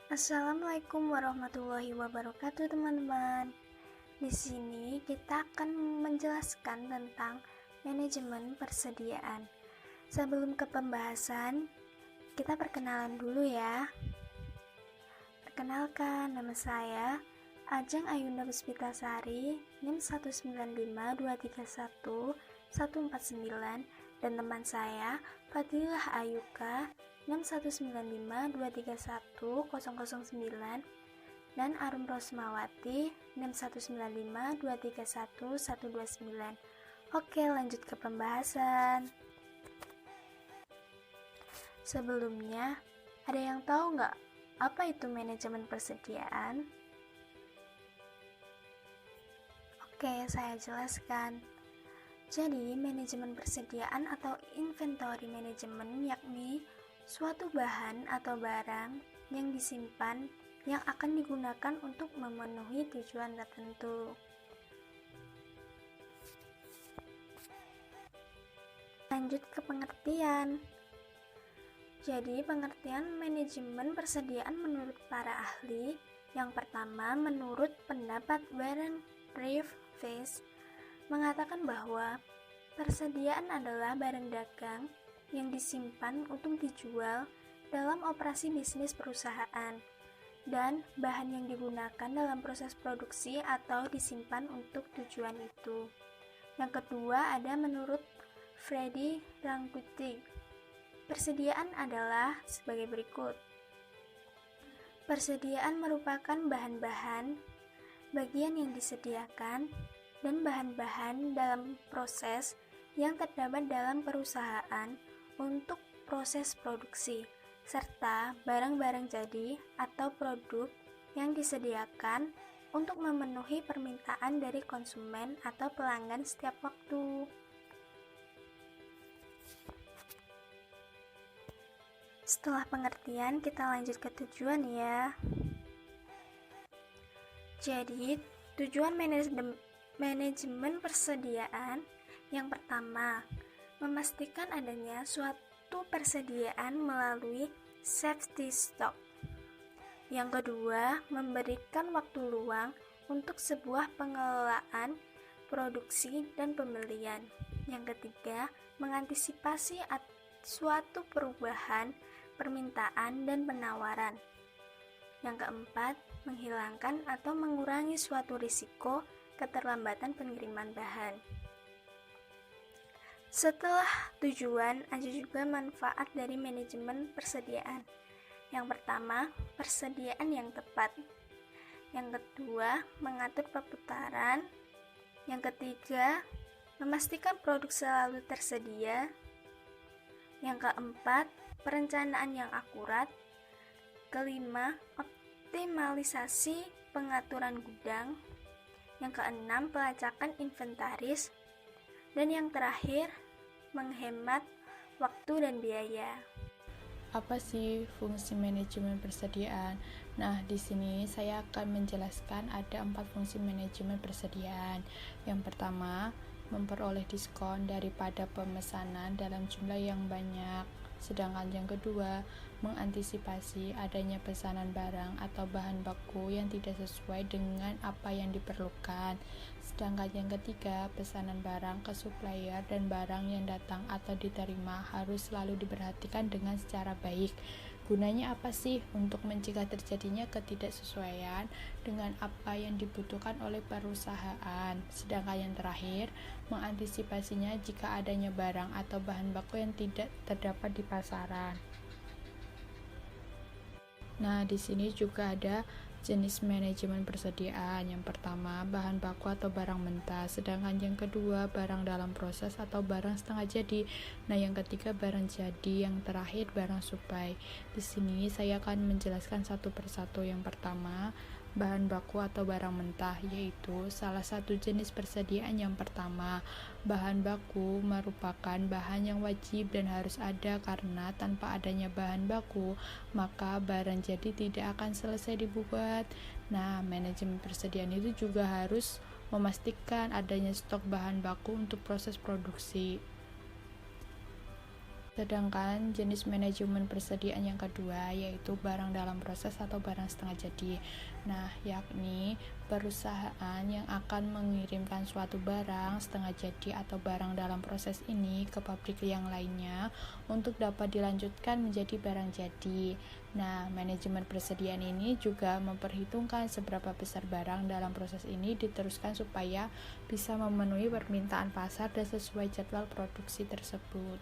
Assalamualaikum warahmatullahi wabarakatuh, teman-teman. Di sini kita akan menjelaskan tentang manajemen persediaan. Sebelum ke pembahasan, kita perkenalan dulu ya. Perkenalkan, nama saya Ajeng Ayunda Puspitasari, NIM 195231149, dan teman saya Fadilah Ayuka, NIM 195231009, dan Arum Rosmawati, NIM 195231129. Oke, lanjut ke pembahasan. Sebelumnya, ada yang tahu nggak apa itu manajemen persediaan? Oke, saya jelaskan. Jadi, manajemen persediaan atau inventory manajemen yakni suatu bahan atau barang yang disimpan yang akan digunakan untuk memenuhi tujuan tertentu. Lanjut ke pengertian. Jadi, pengertian manajemen persediaan menurut para ahli, yang pertama, menurut pendapat Warren Reeves, mengatakan bahwa persediaan adalah barang dagang yang disimpan untuk dijual dalam operasi bisnis perusahaan dan bahan yang digunakan dalam proses produksi atau disimpan untuk tujuan itu. Yang kedua ada menurut Freddy Ranguti. Persediaan adalah sebagai berikut. Persediaan merupakan bahan-bahan, bagian yang disediakan, dan bahan-bahan dalam proses yang terdapat dalam perusahaan untuk proses produksi, serta barang-barang jadi atau produk yang disediakan untuk memenuhi permintaan dari konsumen atau pelanggan setiap waktu. Setelah pengertian, kita lanjut ke tujuan ya. Jadi, tujuan manajemen persediaan yang pertama, memastikan adanya suatu persediaan melalui safety stock. Yang kedua, memberikan waktu luang untuk sebuah pengelolaan produksi dan pembelian. Yang ketiga, mengantisipasi suatu perubahan permintaan dan penawaran. Yang keempat, menghilangkan atau mengurangi suatu risiko keterlambatan pengiriman bahan. Setelah tujuan, ada juga manfaat dari manajemen persediaan. Yang pertama, persediaan yang tepat. Yang kedua, mengatur perputaran. Yang ketiga, memastikan produk selalu tersedia. Yang keempat, perencanaan yang akurat. Kelima, optimalisasi pengaturan gudang. Yang keenam, pelacakan inventaris. Dan yang terakhir, menghemat waktu dan biaya. Apa sih fungsi manajemen persediaan? Nah, di sini saya akan menjelaskan ada 4 fungsi manajemen persediaan. Yang pertama, memperoleh diskon daripada pemesanan dalam jumlah yang banyak. Sedangkan yang kedua, mengantisipasi adanya pesanan barang atau bahan baku yang tidak sesuai dengan apa yang diperlukan. Sedangkan yang ketiga, pesanan barang ke supplier dan barang yang datang atau diterima harus selalu diperhatikan dengan secara baik. Gunanya apa sih? Untuk mencegah terjadinya ketidaksesuaian dengan apa yang dibutuhkan oleh perusahaan. Sedangkan yang terakhir, mengantisipasinya jika adanya barang atau bahan baku yang tidak terdapat di pasaran. Nah, di sini juga ada jenis manajemen persediaan. Yang pertama, bahan baku atau barang mentah. Sedangkan yang kedua, barang dalam proses atau barang setengah jadi. Nah, yang ketiga, barang jadi. Yang terakhir, barang supply. Di sini saya akan menjelaskan satu persatu. Yang pertama, bahan baku atau barang mentah, yaitu salah satu jenis persediaan. Yang pertama, bahan baku merupakan bahan yang wajib dan harus ada, karena tanpa adanya bahan baku maka barang jadi tidak akan selesai dibuat. Nah, manajemen persediaan itu juga harus memastikan adanya stok bahan baku untuk proses produksi. Sedangkan jenis manajemen persediaan yang kedua yaitu barang dalam proses atau barang setengah jadi. Nah, yakni perusahaan yang akan mengirimkan suatu barang setengah jadi atau barang dalam proses ini ke pabrik yang lainnya untuk dapat dilanjutkan menjadi barang jadi. Nah, manajemen persediaan ini juga memperhitungkan seberapa besar barang dalam proses ini diteruskan supaya bisa memenuhi permintaan pasar dan sesuai jadwal produksi tersebut.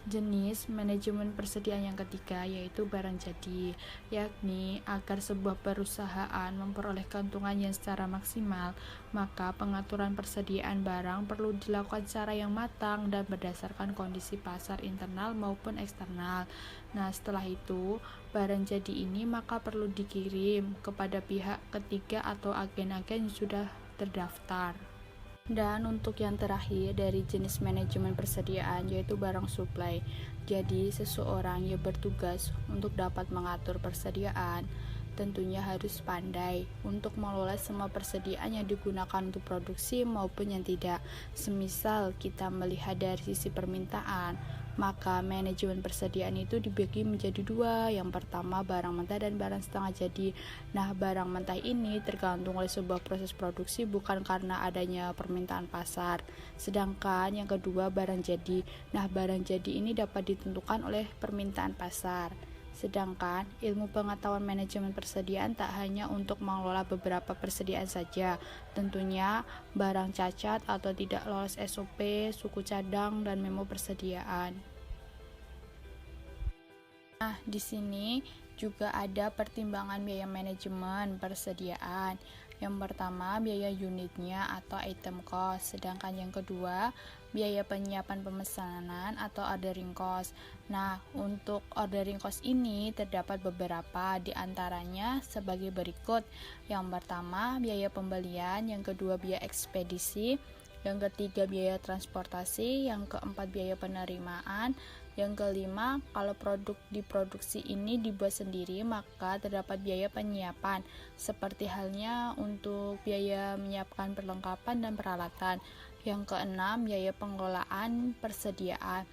Jenis manajemen persediaan yang ketiga yaitu barang jadi, yakni agar sebuah perusahaan memperoleh keuntungan yang secara maksimal, maka pengaturan persediaan barang perlu dilakukan secara yang matang dan berdasarkan kondisi pasar internal maupun eksternal. Nah, setelah itu, barang jadi ini maka perlu dikirim kepada pihak ketiga atau agen-agen yang sudah terdaftar. Dan untuk yang terakhir dari jenis manajemen persediaan yaitu barang supply. Jadi seseorang yang bertugas untuk dapat mengatur persediaan tentunya harus pandai untuk mengelola semua persediaan yang digunakan untuk produksi maupun yang tidak. Semisal kita melihat dari sisi permintaan, maka manajemen persediaan itu dibagi menjadi dua. Yang pertama barang mentah dan barang setengah jadi. Nah, barang mentah ini tergantung oleh sebuah proses produksi bukan karena adanya permintaan pasar. Sedangkan yang kedua barang jadi. Nah, barang jadi ini dapat ditentukan oleh permintaan pasar. Sedangkan ilmu pengetahuan manajemen persediaan tak hanya untuk mengelola beberapa persediaan saja, tentunya barang cacat atau tidak lolos SOP, suku cadang, dan memo persediaan. Nah, di sini juga ada pertimbangan biaya manajemen persediaan. Yang pertama, biaya unitnya atau item cost, sedangkan yang kedua, biaya penyiapan pemesanan atau ordering cost. Nah, untuk ordering cost ini terdapat beberapa, di antaranya sebagai berikut. Yang pertama, biaya pembelian, yang kedua, biaya ekspedisi, yang ketiga, biaya transportasi, yang keempat, biaya penerimaan, yang kelima, kalau produk diproduksi ini dibuat sendiri, maka terdapat biaya penyiapan, seperti halnya untuk biaya menyiapkan perlengkapan dan peralatan. Yang keenam, biaya pengelolaan persediaan.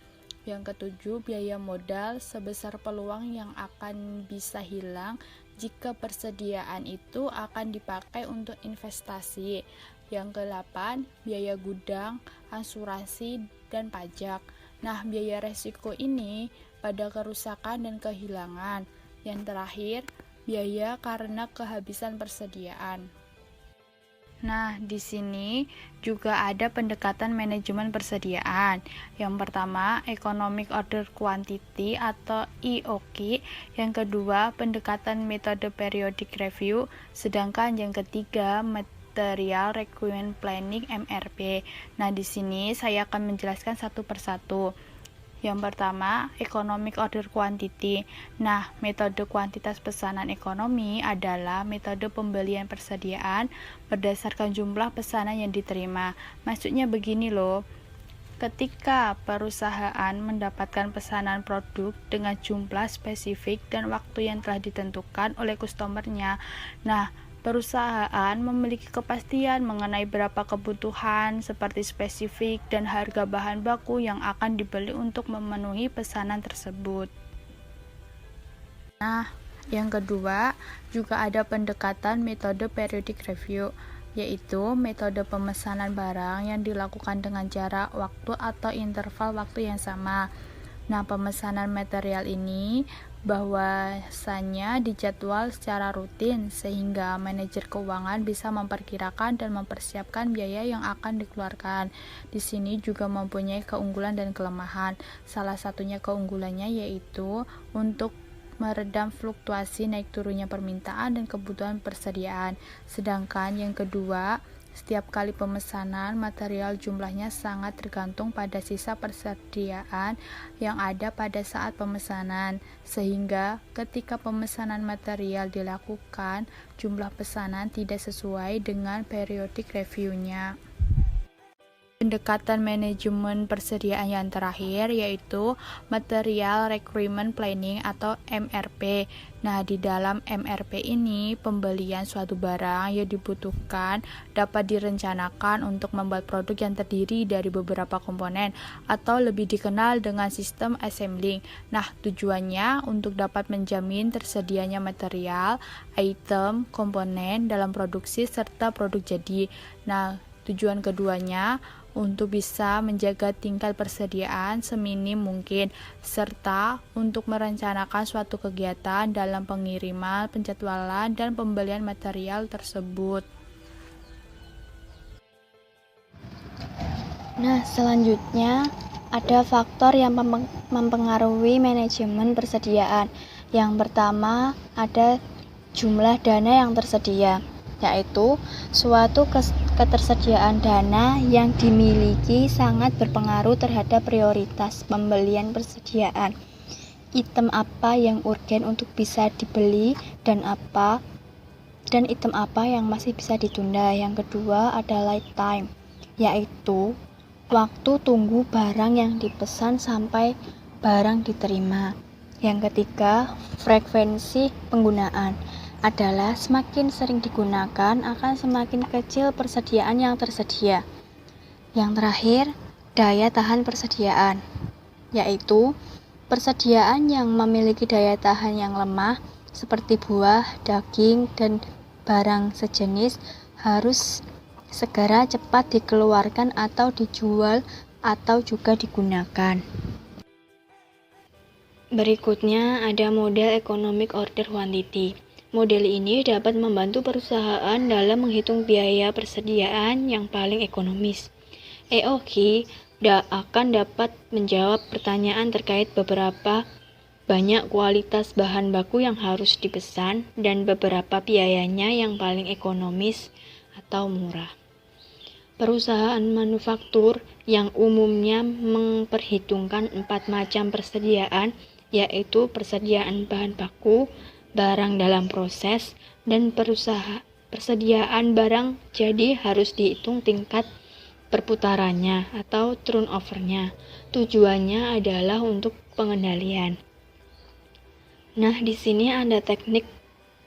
Yang ketujuh, biaya modal sebesar peluang yang akan bisa hilang jika persediaan itu akan dipakai untuk investasi. Yang kedelapan, biaya gudang, asuransi, dan pajak. Nah, biaya resiko ini pada kerusakan dan kehilangan. Yang terakhir, biaya karena kehabisan persediaan. Nah, di sini juga ada pendekatan manajemen persediaan. Yang pertama, Economic Order Quantity atau EOQ. Yang kedua, pendekatan metode periodic review. Sedangkan yang ketiga, Material Requirement Planning (MRP). Nah, di sini saya akan menjelaskan satu persatu. Yang pertama, Economic Order Quantity. Nah, metode kuantitas pesanan ekonomi adalah metode pembelian persediaan berdasarkan jumlah pesanan yang diterima. Maksudnya begini loh. Ketika perusahaan mendapatkan pesanan produk dengan jumlah spesifik dan waktu yang telah ditentukan oleh customer-nya, nah, perusahaan memiliki kepastian mengenai berapa kebutuhan seperti spesifik dan harga bahan baku yang akan dibeli untuk memenuhi pesanan tersebut. Nah, yang kedua juga ada pendekatan metode periodic review, yaitu metode pemesanan barang yang dilakukan dengan jarak waktu atau interval waktu yang sama. Nah, pemesanan material ini bahwasanya dijadwal secara rutin sehingga manajer keuangan bisa memperkirakan dan mempersiapkan biaya yang akan dikeluarkan. Di sini juga mempunyai keunggulan dan kelemahan. Salah satunya keunggulannya yaitu untuk meredam fluktuasi naik turunnya permintaan dan kebutuhan persediaan. Sedangkan yang kedua, setiap kali pemesanan material jumlahnya sangat tergantung pada sisa persediaan yang ada pada saat pemesanan, sehingga ketika pemesanan material dilakukan, jumlah pesanan tidak sesuai dengan periodic review-nya. Pendekatan manajemen persediaan yang terakhir yaitu Material Requirement Planning atau MRP. Nah, di dalam MRP ini pembelian suatu barang yang dibutuhkan dapat direncanakan untuk membuat produk yang terdiri dari beberapa komponen atau lebih dikenal dengan sistem assembling. Nah, tujuannya untuk dapat menjamin tersedianya material, item, komponen dalam produksi serta produk jadi. Nah, tujuan keduanya untuk bisa menjaga tingkat persediaan seminim mungkin, serta untuk merencanakan suatu kegiatan dalam pengiriman, penjadwalan, dan pembelian material tersebut. Nah, selanjutnya ada faktor yang mempengaruhi manajemen persediaan. Yang pertama ada jumlah dana yang tersedia, yaitu suatu ketersediaan dana yang dimiliki sangat berpengaruh terhadap prioritas pembelian persediaan. Item apa yang urgen untuk bisa dibeli dan item apa yang masih bisa ditunda. Yang kedua ada lead time, yaitu waktu tunggu barang yang dipesan sampai barang diterima. Yang ketiga, frekuensi penggunaan adalah semakin sering digunakan akan semakin kecil persediaan yang tersedia. Yang terakhir, daya tahan persediaan, yaitu persediaan yang memiliki daya tahan yang lemah seperti buah, daging, dan barang sejenis harus segera cepat dikeluarkan atau dijual atau juga digunakan. Berikutnya ada model Economic Order Quantity. Model ini dapat membantu perusahaan dalam menghitung biaya persediaan yang paling ekonomis. EOQ akan dapat menjawab pertanyaan terkait beberapa banyak kualitas bahan baku yang harus dipesan dan beberapa biayanya yang paling ekonomis atau murah. Perusahaan manufaktur yang umumnya memperhitungkan 4 macam persediaan, yaitu persediaan bahan baku, barang dalam proses, dan persediaan barang jadi harus dihitung tingkat perputarannya atau turnover-nya. Tujuannya adalah untuk pengendalian. Nah, di sini ada teknik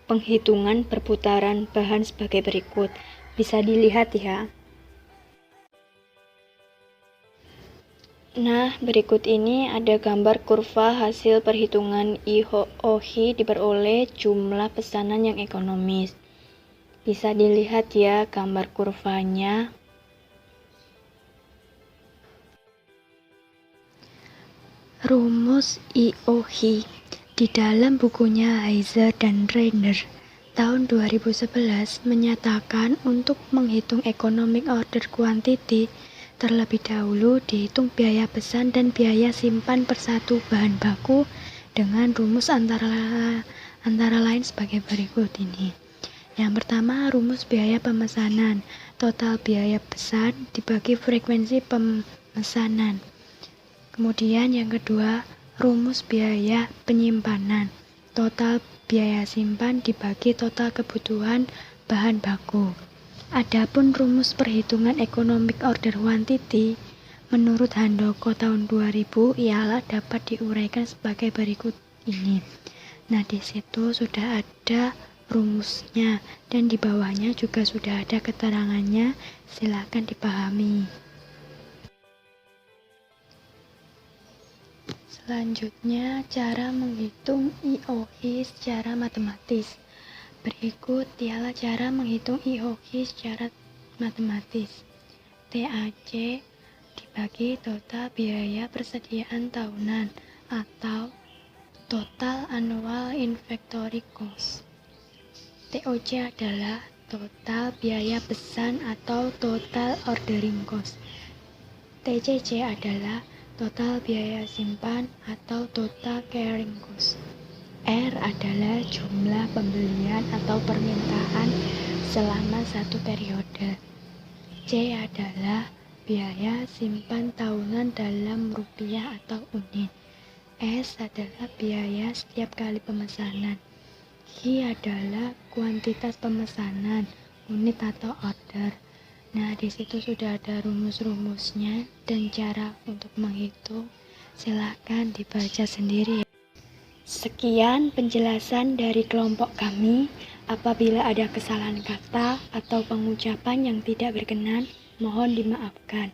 penghitungan perputaran bahan sebagai berikut. Bisa dilihat ya. Nah, berikut ini ada gambar kurva hasil perhitungan EOQ diperoleh jumlah pesanan yang ekonomis. Bisa dilihat ya gambar kurvanya. Rumus EOQ di dalam bukunya Heiser dan Reiner tahun 2011 menyatakan untuk menghitung economic order quantity terlebih dahulu dihitung biaya pesan dan biaya simpan per satu bahan baku dengan rumus antara lain sebagai berikut ini. Yang pertama, rumus biaya pemesanan. Total biaya pesan dibagi frekuensi pemesanan. Kemudian yang kedua, rumus biaya penyimpanan. Total biaya simpan dibagi total kebutuhan bahan baku. Adapun rumus perhitungan economic order quantity menurut Handoko tahun 2000 ialah dapat diuraikan sebagai berikut ini. Nah, di situ sudah ada rumusnya dan di bawahnya juga sudah ada keterangannya. Silakan dipahami. Selanjutnya, cara menghitung EOQ secara matematis. Berikut ialah cara menghitung EOQ secara matematis. TAC dibagi total biaya persediaan tahunan atau total annual inventory cost. TOC adalah total biaya pesan atau total ordering cost. TCC adalah total biaya simpan atau total carrying cost. R adalah jumlah pembelian atau permintaan selama satu periode. C adalah biaya simpan tahunan dalam rupiah atau unit. S adalah biaya setiap kali pemesanan. Q adalah kuantitas pemesanan, unit atau order. Nah, di situ sudah ada rumus-rumusnya dan cara untuk menghitung. Silahkan dibaca sendiri. Sekian penjelasan dari kelompok kami. Apabila ada kesalahan kata atau pengucapan yang tidak berkenan, mohon dimaafkan.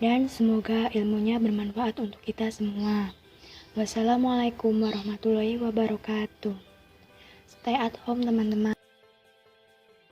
Dan semoga ilmunya bermanfaat untuk kita semua. Wassalamualaikum warahmatullahi wabarakatuh. Stay at home, teman-teman.